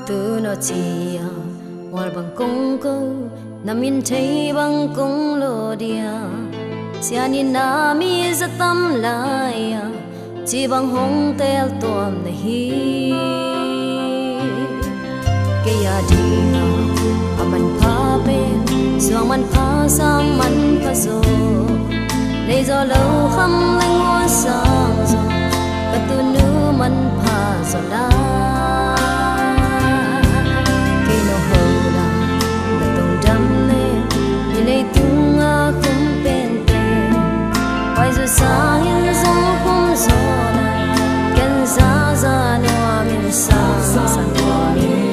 từ nó chia ngoài bằng công câu nằm in thấy bằng công lô dia xia ni na mi za tâm lại chỉ bằng hong tel tuam na hi cái ya dia aman pha bên sang man pha sang man pha zo lấy gió lâu khăm lanh hoa sang rồi cả tu nữ mình pha gió la khi nó hầu là người tông đắm lên vì lấy tung không bên tên quay rồi sáng yên gió không gió này kenza za noa min sang sang noa min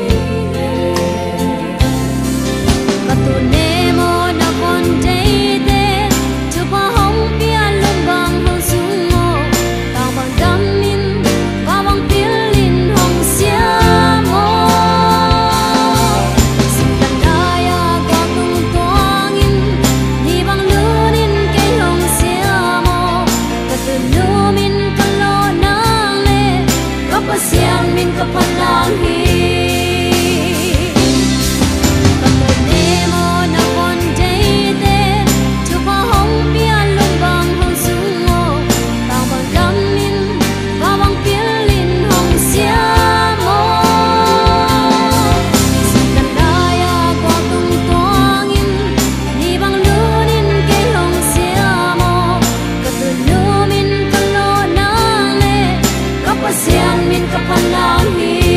cả tu nemo na con day day chu pa hong pia lum bang hong sung mo tao bang dam min ba bang pil lin hong sia mo sintan daya ka tung toang in ni bang lunin ke hong sia mo ka tu lu min ka lo nang le ka pa sian min ka pan lang hi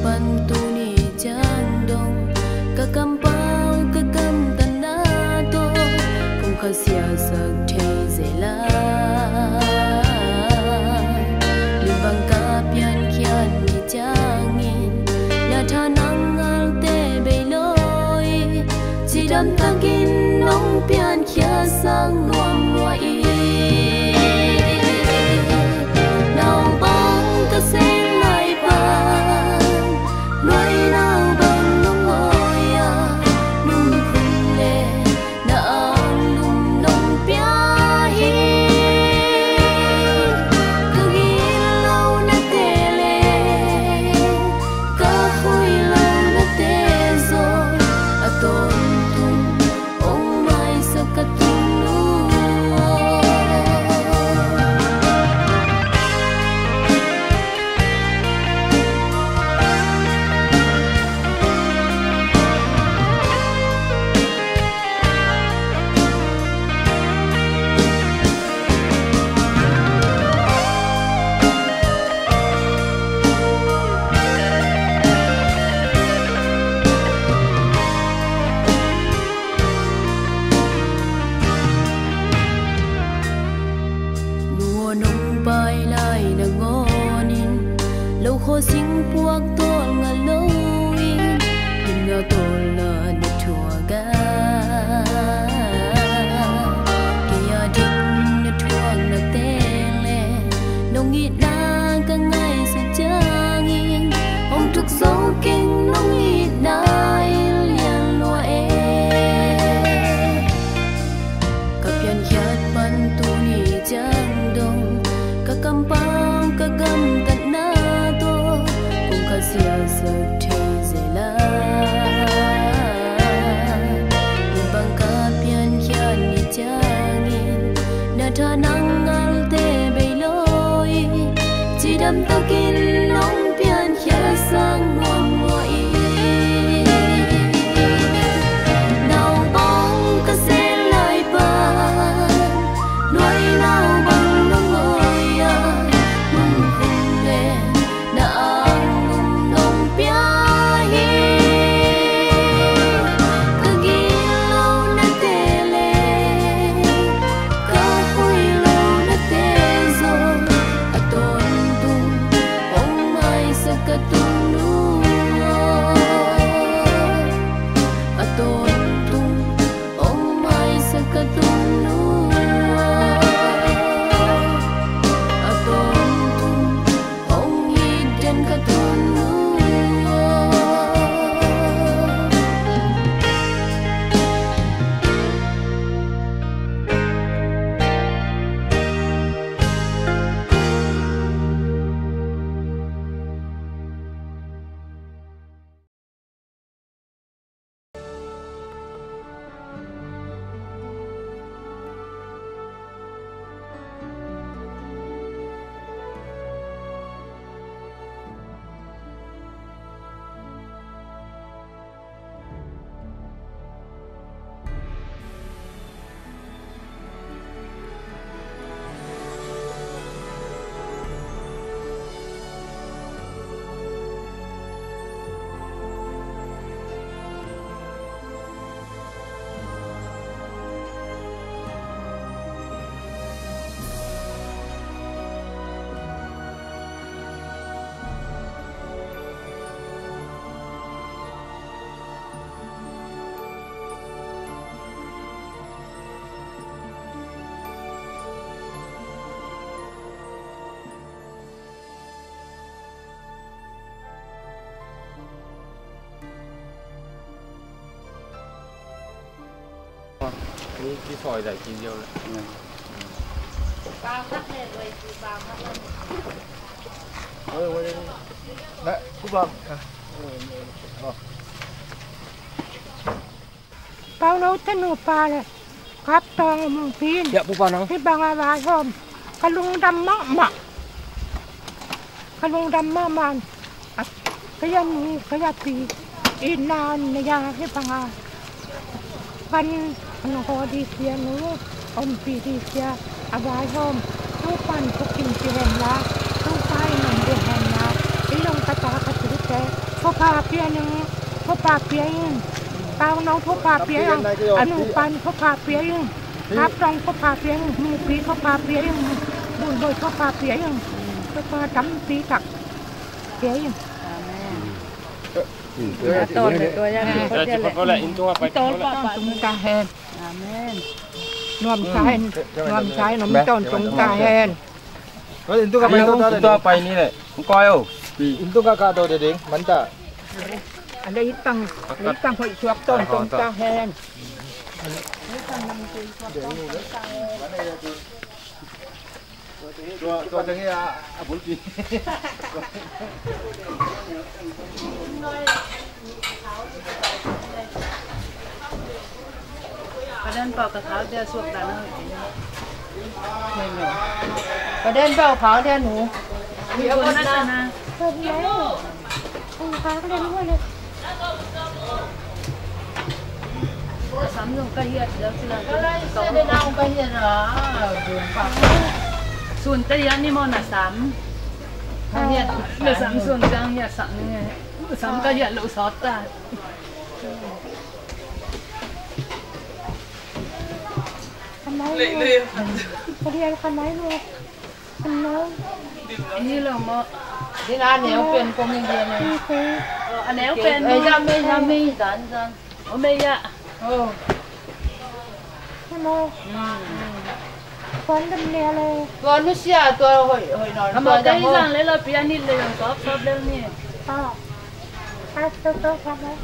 Ban tu ni jang dong ka kampau ka kam tan sia sak thei zela mi bang ka pian khian ni changin na tha nangal te beiloi chi dam takin nong pian khia sang nuam nuai nào bang ka sen lai ba nuai nào bang nong oya nung khun le na lum nong pia hi ka gi lâu na te le ka hui lâu na te zo a ton tum ong mai sa ka tum nu bay lại na ngonin lâu khó sinh buộc tol ngà lâu in in ngà tol na na thua ga kia đinh na thua na tele nông nghịt na cả ngày sẽ chang in ông thức dấu kinh nông nghịt na liền loa cặp yan khát ban tu ni chang đông kampang kagam tan na to kung kasia sa thei zela ni bang ka pian khian ni changin na tha nangal te beiloi chi dam takin nong pian khia sang nuam nuai nào bang ka sen lai ba nuai nào bang nong cái sỏi giải chín nhiều này. Bao cắt lên rồi thì bao cắt lên. Đấy, Phúc Lâm. Bao nấu tên nấu pa này, cắt tong mung pin. Dạ, Phúc Lâm. Cái bằng à hôm, cái lung đâm mắc, cái lung đâm man, cái gì pi, in nan này ya cái bằng à, văn nó có đi xe nữa, ông pi đi xe, à vài hôm, tu pan tu kinh chỉ hèn lá, tu phai nằm để hèn lá, cái lông cắt cái thứ thế,พวกปลาเปียนึงพวกปลาเปียนึงเปล่าน้องพวกปลาเปียนึงอันนู้นปันพวกปลาเปียนึง ครับตรงก็พาเพียงมีปีก็พาเพียงบุญโดยก็พาเพียงก็พาจำปีกับเพียง ตัวยัง có lại in tua phải ต้นตรงกาแฮน อาเมน นวมใช้นมต้นตรงกาแฮน có in tua cái tua phải ní này không coi đâu in tua cái đồ để đến bắn ta อันนี้ตั้งหอยชวกต้นตรงกาแฮน tua cái bốn kỳ ประเด็นเป่ากระเท้าเดียวสวกดันประเด็นเป่าเผาเดียวหนูมีคนนั่นนะ เพิ่มแล้วองค์พระก็เลยรู้ว่าเลย สามลงกระเฮียดแล้วสิล่ะก็ได้เส้นได้เอากระเฮียดเหรอส่วนกระเฮียดนี่มันน่ะสามกระเฮียดเหลือสามส่วนจังเฮียดสามนี่สามกระเฮียดเหลือซอสตา คันไหนเลยเรียนคันไหนเลยคันน้อย นี่เรามาที่ร้านเหนียวเป็นกงยังเดียวเลย คือ อันเหนียวเป็นไอ้ยำไม่จันโอ้ไม่ยะโอ้ ใช่ไหมคนดำเนียเลย ก่อนไม่เสียตัวหอยนอนตัวจังเลยเราเปียนิดเลยชอบเรื่องนี้ อ๋อถ้าโตๆครับแล้ว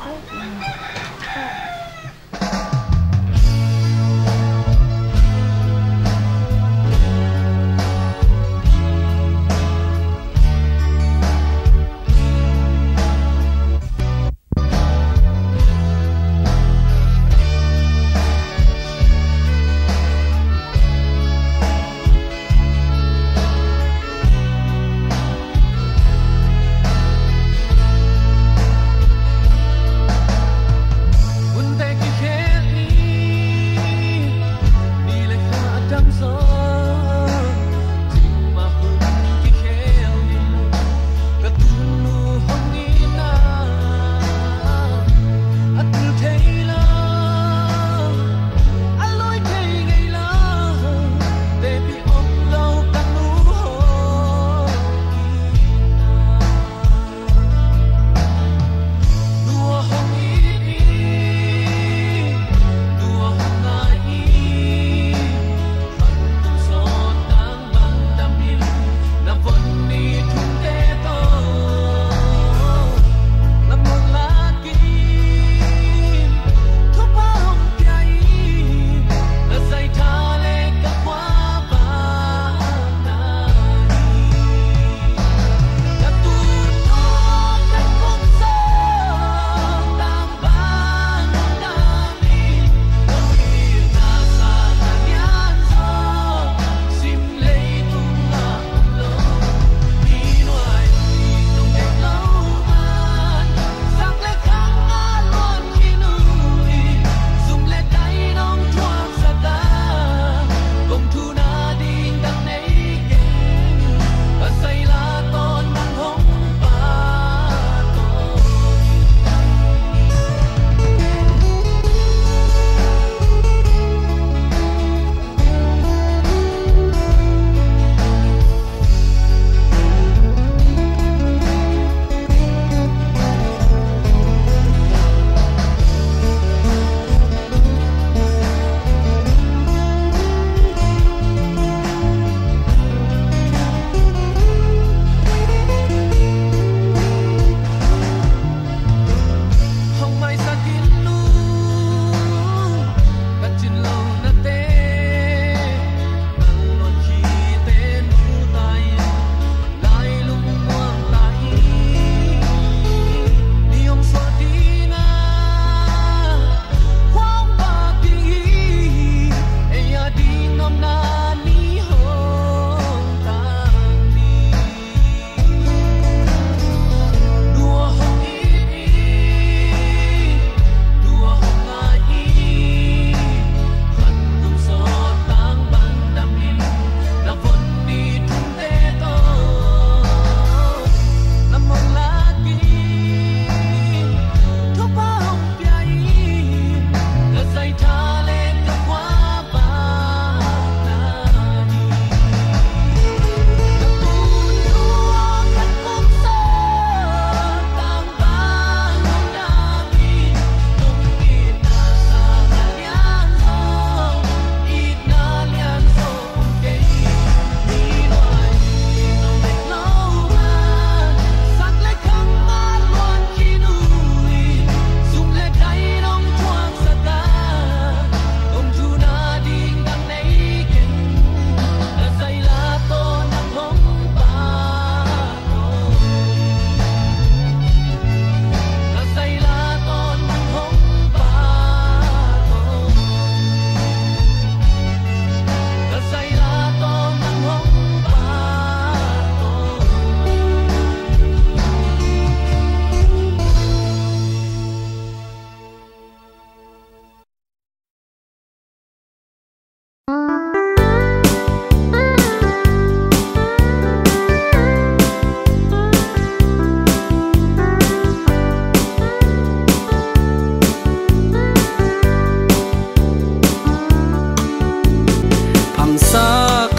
บุญ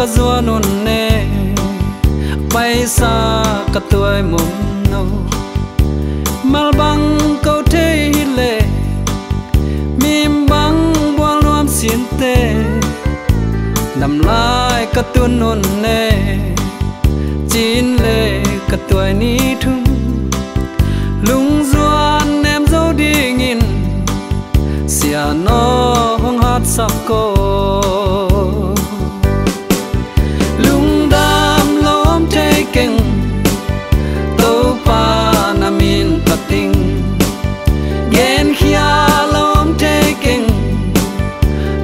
dua nôn nê bay xa cả tuổi mồm nâu mal băng câu thế lệ mìm băng buông loam xiên tê nằm lại cả tuổi nôn nê chín lệ cả tuổi ní thum lung doan em dấu đi nghìn xia nó hong hát sắc cô lung đam lom thế kinh tàu pa nam in pating gen khia lom thế kinh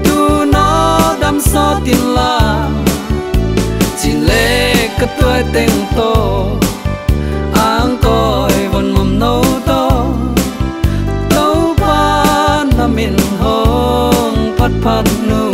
tu nó đam so tin la chỉ lệ cả tuổi tình tô ang coi vần mầm nâu to tàu pa nam in hong phát phát nu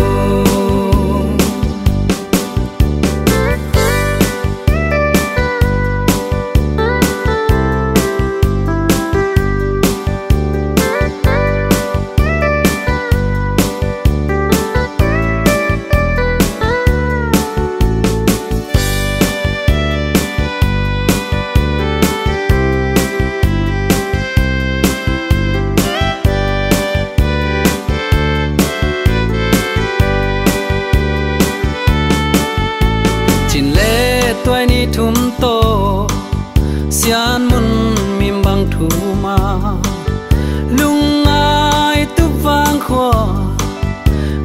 thum to sian mun mim bang thu ma lung ai tu vang kho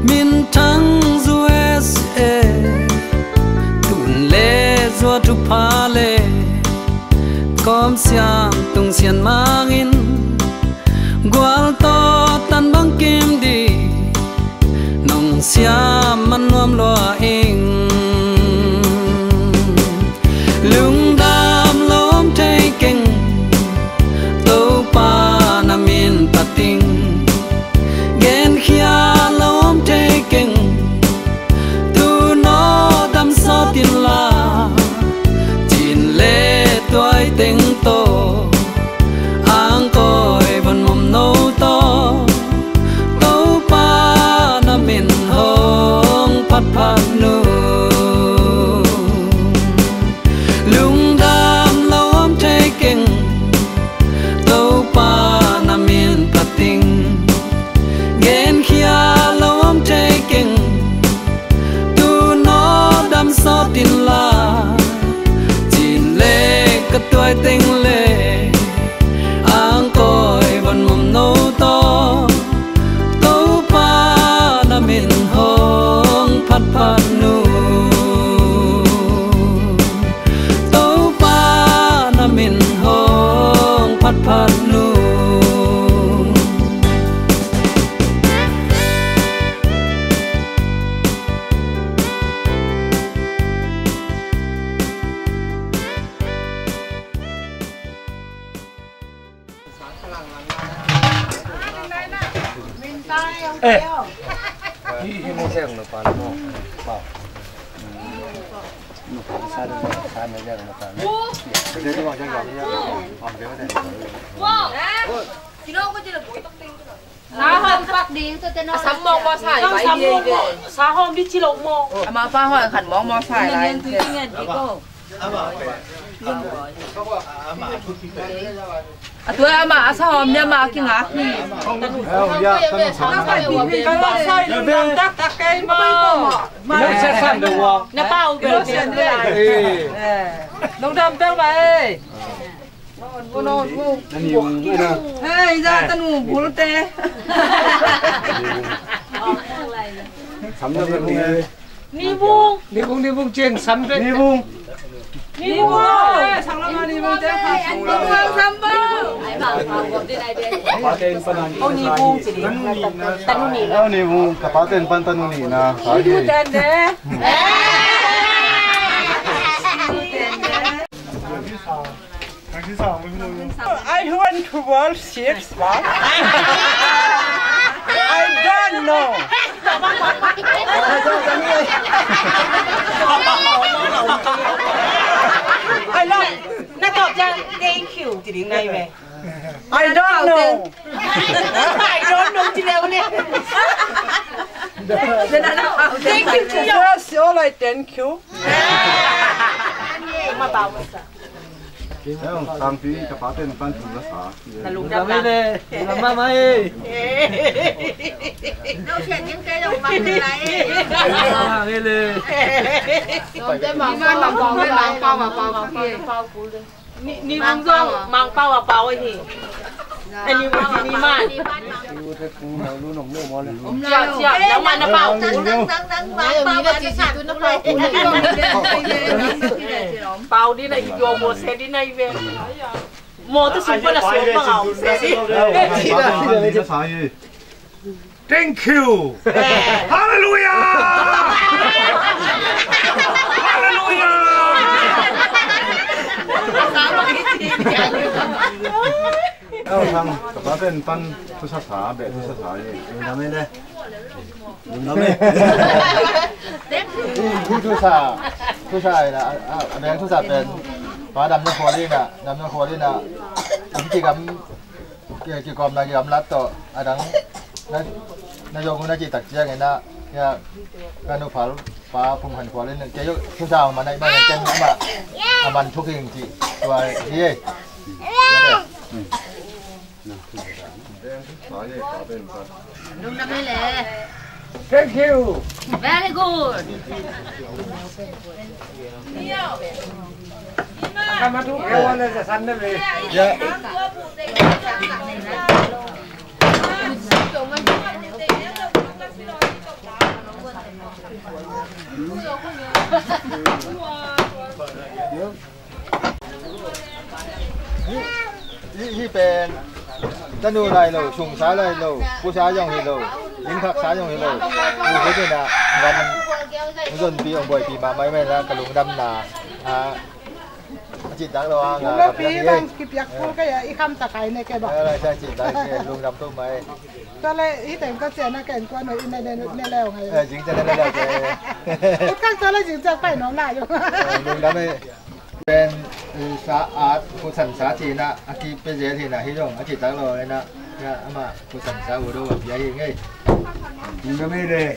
min thang zu es e tun le zo tu pa le kom siam tung sian mang in gwal to tan bang kim di nong siam man nuam lo ing lung đam lom thế kinh tàu pa nam in pating gen khia lom thế kinh tu nó đam so tin la chín lệ tuổi tình tô ang coi vần mầm nâu to tàu pa nam in hong phát phát nu tàu pa nam in pating gen khia lom thế kinh tu nó đam so tin la chín lệ cả tuổi tình lệ ang coi vần mầm nâu to tàu pa nam in hong phát phát nu tàu pa nam in hong phát phát nu ê hi mo xem nó còn mo bảo nó còn sai được sai mấy giờ nó còn đấy đấy vào cho nhỏ nhá còn cái vấn đề chị đâu có chỉ là buổi tóc tiên Sa hôm phát điện tôi tên nó 3 โมงบ่ใส่ไว้ดีเด้ 3 hôm đi chi lộc mồ มาฟ้าห้อยขันหมองบ่ใส่หลาย ตัวอามาสหอมเนี่ยมากินอ่ะ nó sẽ sang được không nó bao cáiน้องดำเต้าไปเฮ้ยraตะหนูบุญเต้ sắm được cái gì ni vuông trên sắm đấy đi vuôngนี่บุ้งสั่งแล้วมานี่บุ้งเต้ค่ะบุ้งซัมเบอร์ไอ้บ่าวผมได้ได้ ปาเต้นปันนี่นี่vuงสิตะนุนี่แล้วนี่vuงกับปาเต้นปันตะนุนี่นะดูเต้นเด้ I went to World Ships once. I don't know. I love. Nó tỏ ra đen kiểu chỉ đến ngày về. I don't know. I don't know chỉ đâu nè. Thank you to you. Yes, all right, thank you. Mà bảo một sao? Không, tam tí cái phá tên phân thủ nó xả. Là lùng đâm này, làm ma mày. Đâu chuyện những cái đồng bằng này. Nghe lên. Mang bao với mang bao mà bao kia. Ni mang bao, mang bao mà bao ấy thì. Anh đi mang, đi mang. Dạ, nó mà nó bao. Bao đi này, vô mua xe đi này về. Mua tới xuống là xuống mà ngầu. Thank you. Hallelujah. Hallelujah. Thằng các bạn tên phân thu sát xả bẹ thu sát xả gì làm đây đây làm đây thu xả là bẹ thu xảเป็นฟ้าดำน้ำคอลีน่ะดำน้ำคอลีน่ะผมจีกับเกี่ยวกับนายกรัฐต่ออันนั้นนายกคนนั้นจีตักเจียงไงนะเนี่ยการดูฟ้าพุ่งหันคอลีน่ะเกี่ยวทุกเช้ามาในบ้านเจนมามันทุกสิ่งจีตัวที่Đúng năm đấy lệ. Thank you. Very good. Kamu tu kawan ada sana ni. Ya. Ini pen. Tân đồ này rồi, sùng xá này rồi, cô xá dòng thì rồi, những khắc xá dòng thì rồi, cái này là gần dần bị ông bồi thì mà mấy mày ra cả lùng đâm là chị đáng lo à gặp cái gì? cái khăm tạc cái này cái bảo. Là sao chị đáng cái lùng đâm tôi mày. Cái này ít tiền có tiền nó kèn qua này này leo này. Chính cho nên là cái. Các cái là chính cho phải nó lại rồi. Lùng đâm này. Bên xã phụ sản xã thì na, khi bây giờ thì là hy vọng chỉ tăng rồi na, mà phụ sản xã của đâu vậy ngay. Nhưng mà bây giờ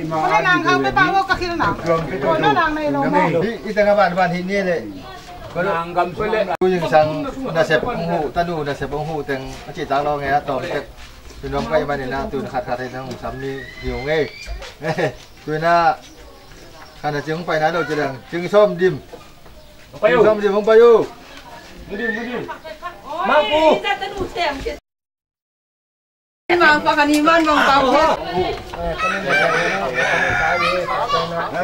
nó làm không biết bao nhiêu khi nó làm, nó làm này rồi mà. Ít các bạn thì như này, có làm cầm xuôi lên. Tôi dừng sang là sẽ bông hủ, ta đủ là sẽ bông hủ từng chỉ tăng rồi nghe tóm được. Tôi nói cái mà này na, tôi khát thì nó cũng sắm đi nhiều ngay. Tôi na, khả năng chứng phải nói đâu chỉ rằng chứng xôm dim. Không đi không bao nhiêu. Đi. Mang cô. Mang pa kaniman mang pa ho.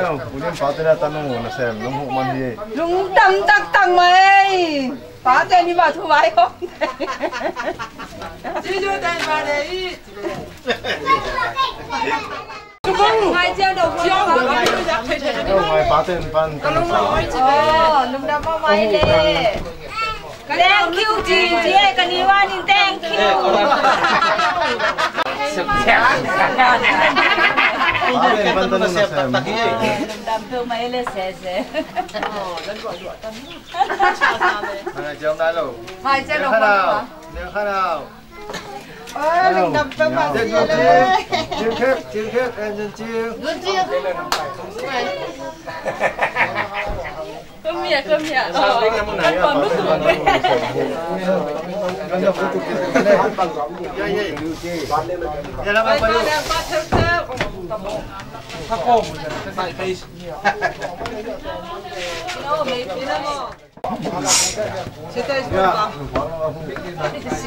Không, udah patah dah tanung, nasem, nunggu mandi. Lung dam tak tang mai. Patah ni ba thu bai ho. Jiu dai ba dei. Mai treo đầu treo Ngoài phá tên văn tanung sao? Lung dam ma mai le. Thank you chị cái này qua nhìn thank you. Phá tên văn tanung nasem. Đam thương mấy lên xe. Này chồng đây rồi. Hai xe đầu nào? Được thế nào? Ôi, mình đập cho bà chị lên. Chiên khép, em chân chiên. Cơm mía. Ăn còn nước rồi. Ăn được cái tục này. Giờ là bao nhiêu? Phát khô. Phải cây. Nó mấy tí nữa. Sẽ tới sao?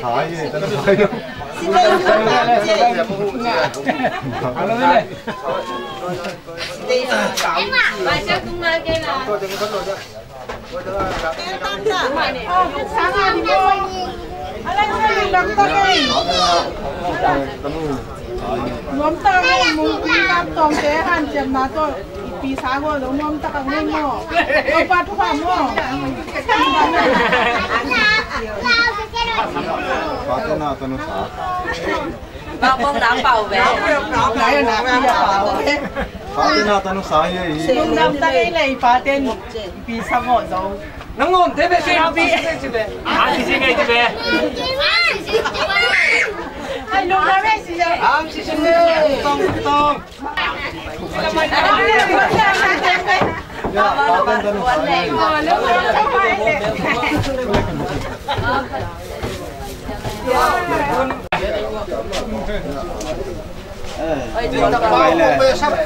Hỏi gì tao nói đâu. Xin bài chắc cũng là cái là sáng ngày thì thôi anh lên đập tao đi nhóm tao muốn đi làm tổng chế hàng chém mà tôi bị sáng rồi nó nhóm tao càng lên ngỏ tôi bắt thuốc phạm ngỏ Phá tên nào tao nói sao? Bao bông đảm bảo về cái là đảm bảo Phá tên nào tao nói sao vậy? Lung đâm tay này phá tên bị sang họ rồi nó ngon thế về cái bị À thì gì ngay chứ về? Ai luôn ra đây gì vậy? xin tông.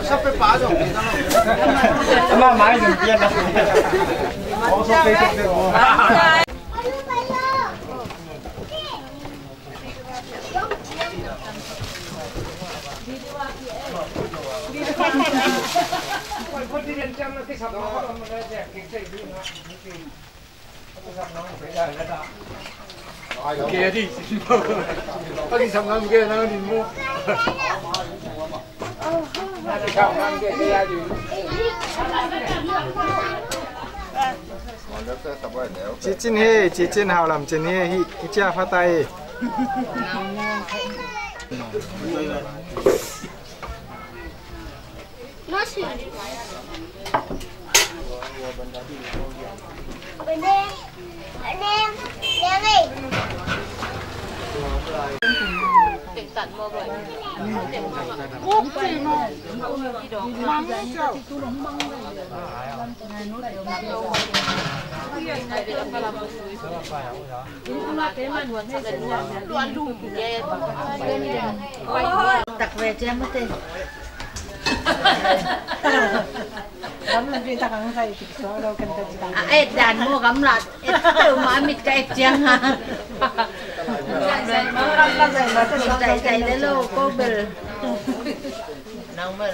Sắp phải phá rồi. Mà máy dừng tiền đó. Có số cây được không? Kia đi, có đi xong năm kia nó đi mua. Xong năm kia ra gì? Chị Chín Hê, chị Chín Hào làm Chín Hê, chị cha phát tay. Nó xỉu. Bên đen. Đen. Đen đi. Tỉnh tận mua rồi. Quốc gì mà. Mắm chậu. Tặc về cho em mất tiền. Gắm làm gì ta không phải thì số đâu cần ta chỉ Ed dan mo gắm là từ mà mít cái chăng ha. Chạy đến lô cô bự. nấu mà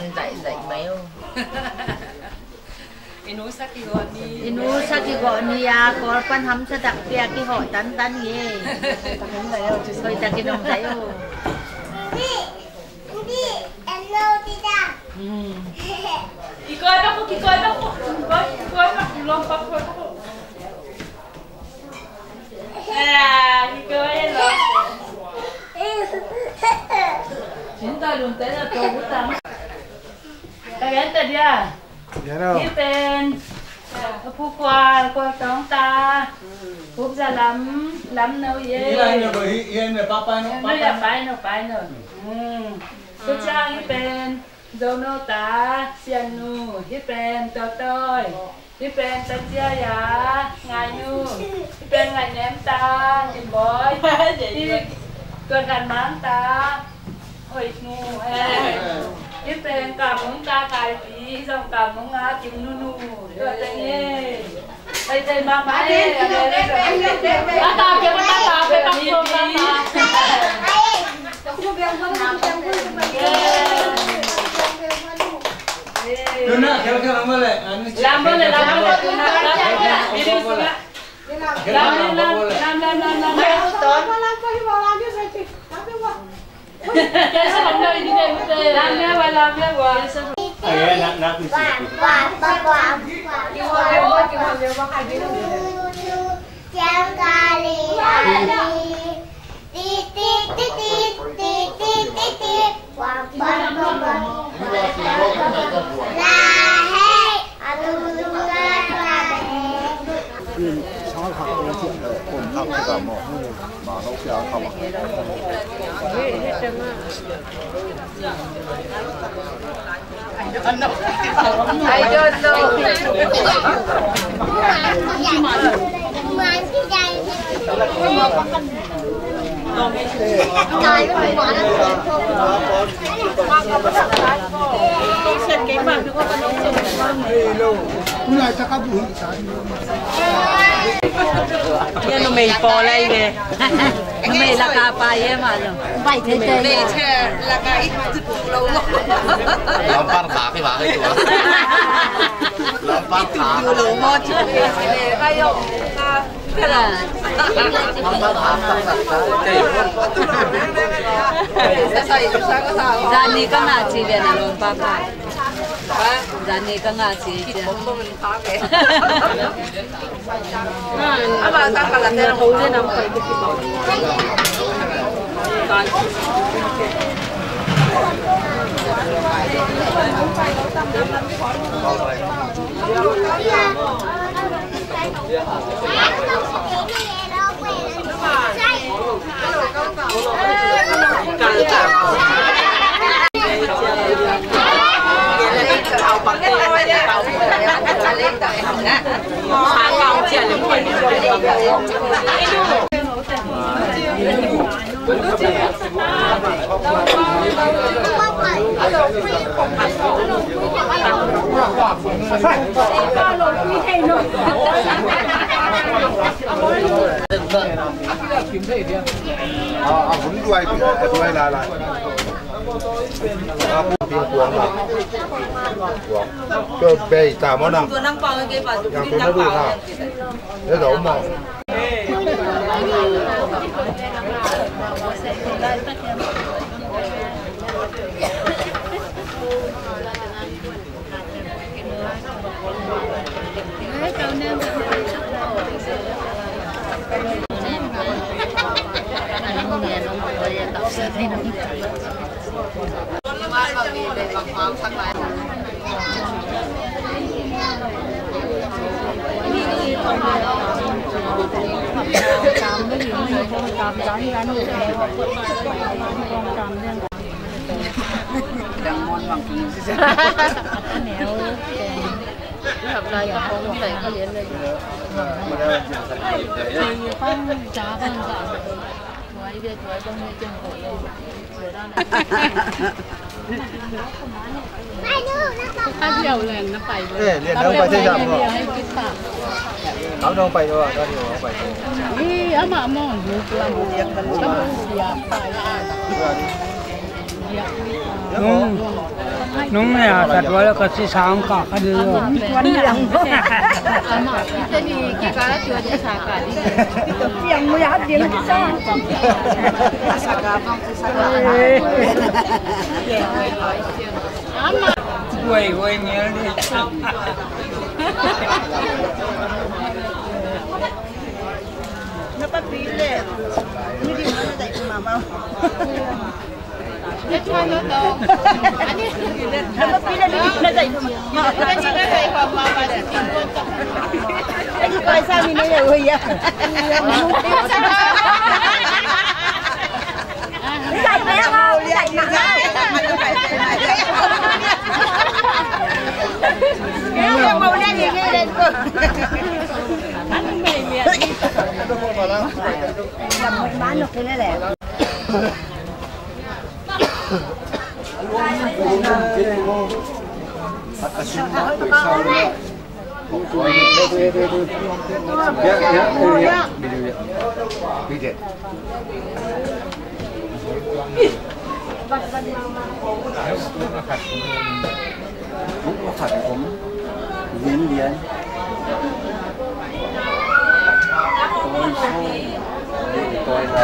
dậy méo. Inu saki goni ya ko pan ham sa dak pia ki ho tan ye. Thôi ta ki nong dai o. Đi, em lâu đi ra. Coi bác lòng bác coi. À, coi rồi. Chúng ta luôn tới là cầu bút tăng. Cái gắn tên đi à? Cái tên phụ qua trong ta phụ ra lắm nấu ye. Yên là papa nó phải nữa. Tôi trang cái tên dâu nô ta xiên nu cái tên tôi cái tên ta chia ya ngày nu cái tên ngày ném ta thì bói cái gần máng ta ôi nu cái tên cả mống ta cài tí xong cả mống ngá kim nu rồi tên nghe đây tên ba má đây ta kia ta Đúng rồi, kéo làm bơ lại. Làm bơ lại. Yan nó mày bò đây nè. Nó mày là cà pa vậy mà rồi. Vậy thế thế. Là cái lâu lâu. Làm pan khá cái bà cái chỗ. Làm pan khá. Nhiều lâu mà chứ. Cái đâu. Cái là. Làm pan khá. Dani ka nga si Lena lon papa. Dani ka nga si. Apa tak kalau ada hujan nampak itu kita. Cái sáng vào chuyện được quên bún đuôi là tiếng cuồng là cơ bề tả món nào yang tôi mới được nào để đổ màu hợp lại ở không phải có liền lên thì con trả con trả ngoài về ngoài trong người chân cổถ้าเที่ยวแรงนะไปเลยเรียนน้องไปเที่ยวบ่เขาน้องไปด้วยก็เที่ยวไปนี่อามาหมอนอยู่กลางเรียนกันก็เสียไปnung này thật quá là có chỉ sáng cả cái đứaวันหลังอามาจะมีกี่การละตัวจะสาขาที่เสียงมือหัดเดียวที่ซ่าสาขาฟังสาขาอามาquay quay nhớ đi nó bắt bí lệ như đi nó dạy mà mau nó cho nó đâu anh đi nó bắt bí lệ nó dạy mà cái gì nó dạy mà để anh coi sao mình nó dạy vậy dạy bé không dạy mà kéo màu đen gì nghe lên cơ anh mày miệng làm một bán được thế này lẻผัดผมเลี้ยงตัวร้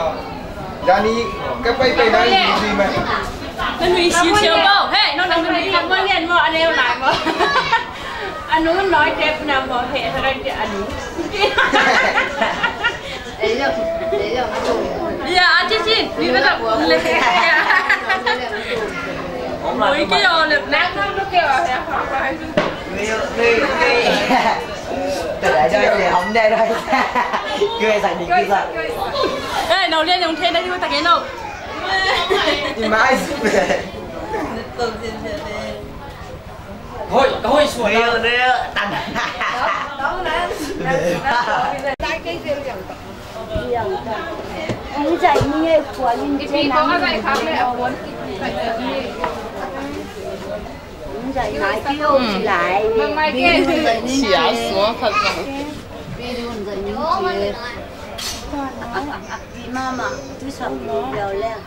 อนด้านนี้ก็ไปได้ดีไหมมันมีชิวเชียวเปล่าเฮ้ยน้องๆมันมีคำว่าเรียนว่าอันเร็วหลายบ่อันนู้นน้อยเจ็บนะบ่เห็นอะไรเดี๋ยวอันนู้นอย่าอาทิตย์จีนมีไม่แบบเลยโอ้ยกี่อเลยนักนั่งลูกเกี่ยวอะไรของไปtừ để cho em không đây thôi cười sạch thì cười sạch ê đầu tiên dùng thêm đây đi tại cái nào mai thôi sủi rồi đấy tàn anh dạy như của linh thì có dạy khác này ở cuốn dạy nói kêu chỉ lại chỉ áo xuống thật rồi mama thứ sáu đều lên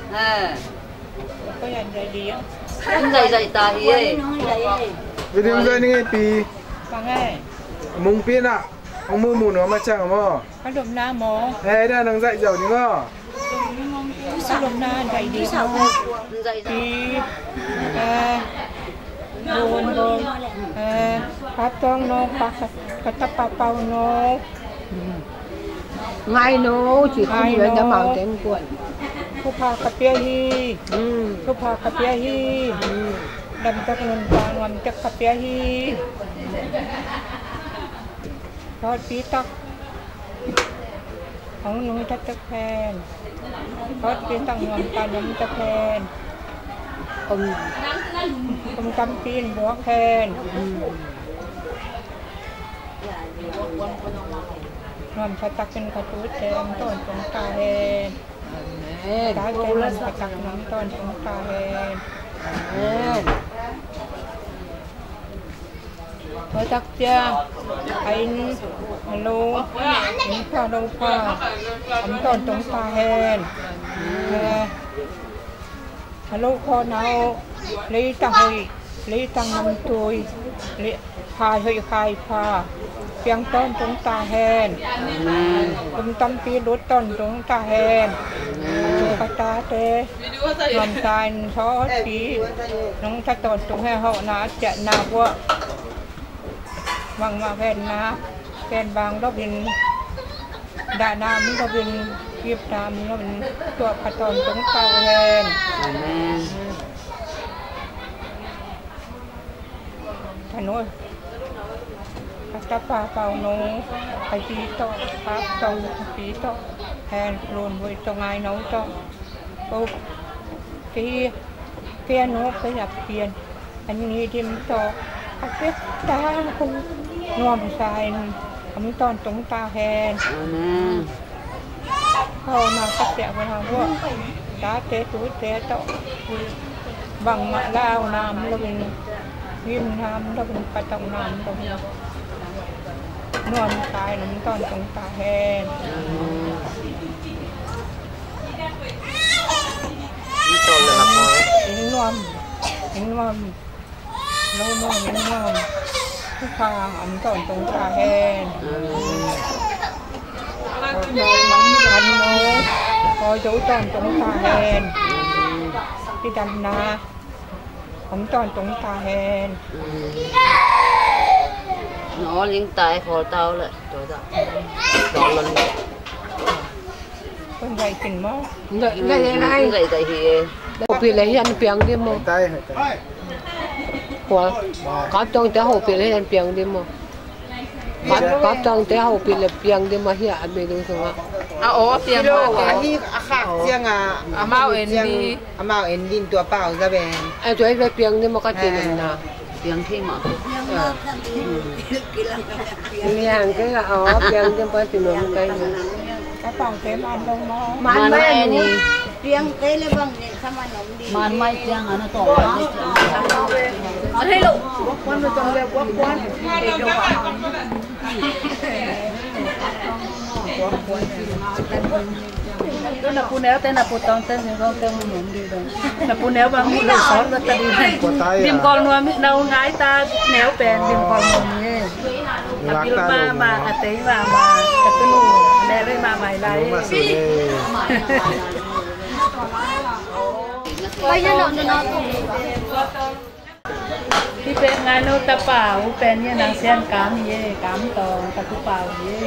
có nhận dạy đi anh dạy ta đi ấy vì đêm nay nghe pi bằng nghe mùng pin à ông mua mùn nó mà chẳng mà cái đầm na mò ê đây đang dạy dầu đúng không cái đầm na dạy đi dạy đi buồn buồn phát con nó phát tập bao nó ngay nó chỉ không nhớ cho màu tiếng cuộn thu pha cà phê hi thu pha cà phê hi đầm chắc nôn vàng ngầm chắc cà phê hiทอดปีตักของหนูทัดตะแพนทอดปีตักงอมตาหนูตะแพน ต้มตำจีนหัวแคน นอนพระตักเป็นกระตุ้ดแดงต้นตรงตาแหนตาแกนอนพระตักน้ำต้นตรงตาแหนพระตักเจ้าไอ้ฮัลโหลนี่พ่อลงพ่อน้ำต้นตรงตาแหนฮัลโหลพ่อเนาลีตังหอยลีตังน้ำตุยลีพายหอยพายพาเพียงต้นตรงตาแหนตุ้มตำปีรุดต้นตรงตาแหนกระตาเตะลำตาลซอสปีน้องถ้าต้นตรงให้เขาหนาจะหนาวัววังมาแผ่นนาแผ่นบางเราเป็นด่าน้ำเราเป็นเก็บน้ำเราเป็นตัวกระต้นตรงตาแหนถนนตาปลาเป่าโนไอจีโตพับโตปีโตแทนโลนไว้ตรงไงน้องโตปุ๊บที่เพียโนขยับเปลี่ยนอันนี้ดิมโตอาเก็บตาคุณนวมใส่ผมตอนตรงตาแทนเข้ามาสักแจกมาทางพวกตาเตะตุ้ยเตะโตบังมะล่าวน้ำเราเป็นยิ้มน้ำเราเป็นปลาตองน้ำเรานวลตายน้ำตอนตรงตาแหนนี่ต้นเลยครับพ่อยิงนวลโลนวลยิงนวลทุกข้างน้ำตอนตรงตาแหนพันโนพอจุตอนตรงตาแหนที่ดำนาน้ำตอนตรงตาแหนnó liên tài khổ tao lại rồi đó lần con gầy kinh mó gầy này gầy tại thì hồ phi lấy ăn piang đi mà qua có trong té hồ phi lấy ăn piang đi mà có trong té hồ phi lấy piang đi mà hiện mình đúng không ạ piang đâu cái khác riêng mau en đi mau en điตัวเปล่าจะเป็นช่วยไปpiang đi mà có tiền nào piang thêm mà piang cái là piang cho bao tiền nó cái cái phòng thêm ăn đâu mà man mai ni piang cái là bằng này sao mà nóng đi man mai piang nó to nó ở đây lộ quan nó trong đây quan để cho tôi là phụ néo tên là phụ tông tên thì con tên mình muốn đi rồi là phụ néo bằng một lần sáu là ta đi tìm con nuôi biết đâu ngái ta néo bèn tìm con mình nhé là biết mà à tế mà cái tôi nụ nè đây mà mày lấy bây giờ nóที่เป็นงานโนตะเป่าเป็นเนี่ยนางเซียนกามเย่กามตองตะกุเป่าเย่